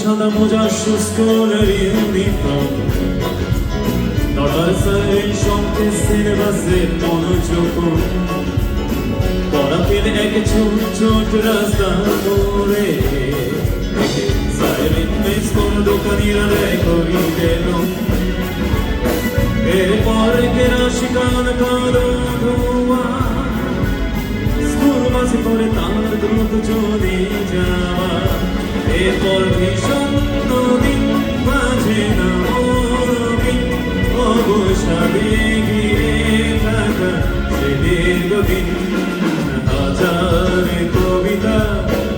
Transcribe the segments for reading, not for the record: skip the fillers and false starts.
সাদা মোজা স্কুলের ইউনিফর্ম নটার সাইরেন শঙ্কে সিলেবাসের মনোযোগ করাতের এক ছোট ছোট রাস্তা মোড়ে সাইরেন মিস কোনো দোকানিরা দেয় করিতে এরপর কেনা শিকার কালো ধোয়া স্কুল বাসে করে তার দ্রুত চলে যাওয়া এরপর ভীষণ নদী মাঝে না অবসাদে গিয়ে থাকা সে দীর্ঘদিন হাজার কবিতা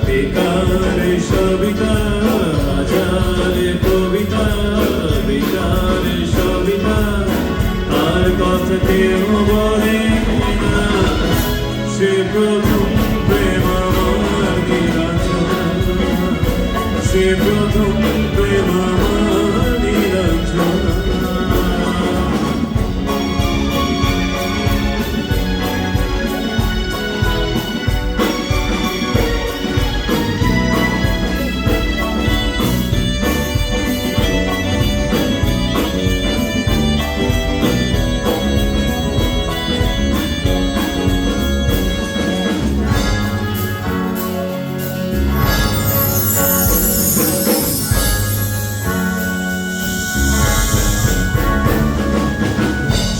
বেকার সবিতা হাজার কবিতা বেকার সবিতা আর কথা কেউ বলে না সে প্রথম প্রেম আমার নীলাঞ্জনা সে প্রথম প্রেম আমার নীলাঞ্জনা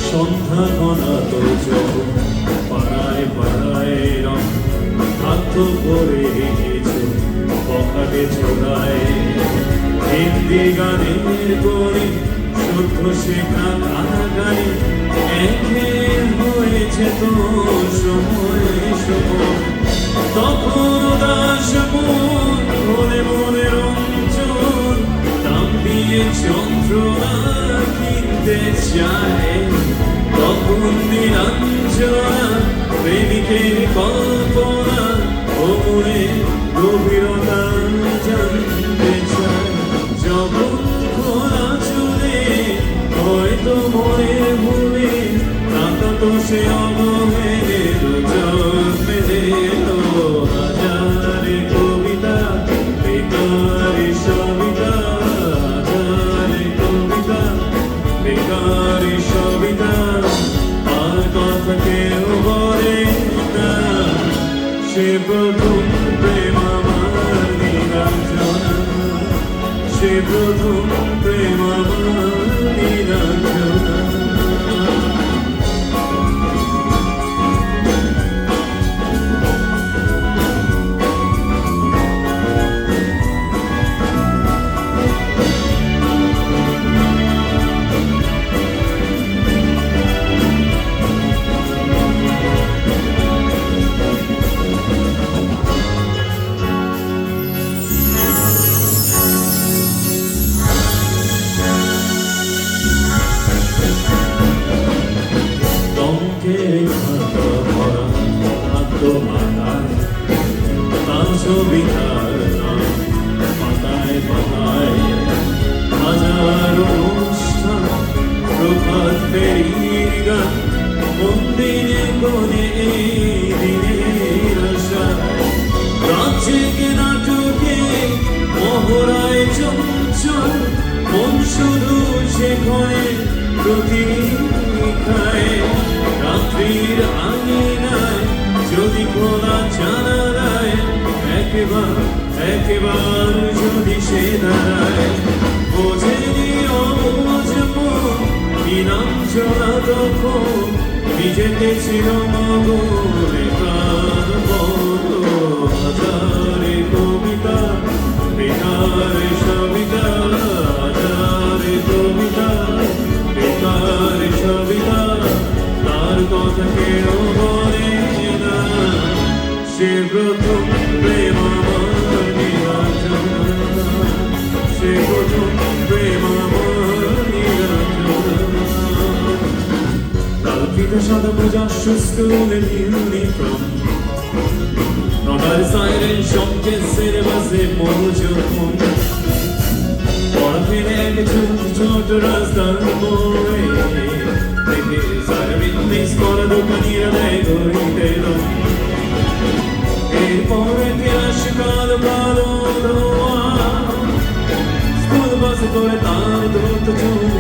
সন্ধ্যা ঘনা তো যখন পাড়ায় পাড়ায় রং হাত করে গেছে পকেটে ছোড়ায় হিন্দি গানের করে শুদ্ধ শেখা কানাগানি একে হয়েছে তো সময় সময় তখন দাস মন মনে মনে রঞ্জন দাম দিয়ে যন্ত্রণা কিনতে চায় তখন নীলাঞ্জনা প্রেমিকের কল্পনা ও মনে গভীরতা জানতে চায় যখন খোলা চলে হয়তো মনে ভুলে তাকাতো সে অবহেলে দুজন মেলে হাজারে কবিতা বেকার সবিতা হাজারে কবিতা বেকার সবিতা আর কথা কেউ বলে না সে প্রথম প্রেম আমার নীলাঞ্জনা সে প্রথম প্রেম আমার নীলাঞ্জনা ছবিতার পাতায় পাতায় হাজার অনুষ্ঠান প্রভাত ফেরির গান মন্দিরে কোণে দিনের আশা রাজ্যে নাটকে মহড়ায় চঞ্চল মন শুধু শেখায় প্রতীক্ষায় রাত্রির আঙিনায় যদি খোলা জানালায় একবার যদি সে দাঁড়ায় বোঝেনি অবুঝ মন নীলাঞ্জনা তখন নিজেকে ছিল মগরে প্রাণ বন্ধ হাজারে কবিতা বেকার সবিতা হাজারে কবিতা বেকার সবিতা তার কথা কেউ বলে না সে প্রথম প্রেম আমার নীলাঞ্জনা সে প্রথম প্রেম আমার নীলাঞ্জনা কালকিটা সাদা মোজা স্কুলের ইউনিফর্ম নটার সাইরেন শঙ্কে সিলেবাসে মনোযোগ পড়াতের এক ছোট ছোট রাস্তার মোড়ে দেখে সাইরেন মিস করা দোকানিরা দেয় করিতে এরপরে কেনা শিকার কালো ধোয়া করে তার দ্রুত চুল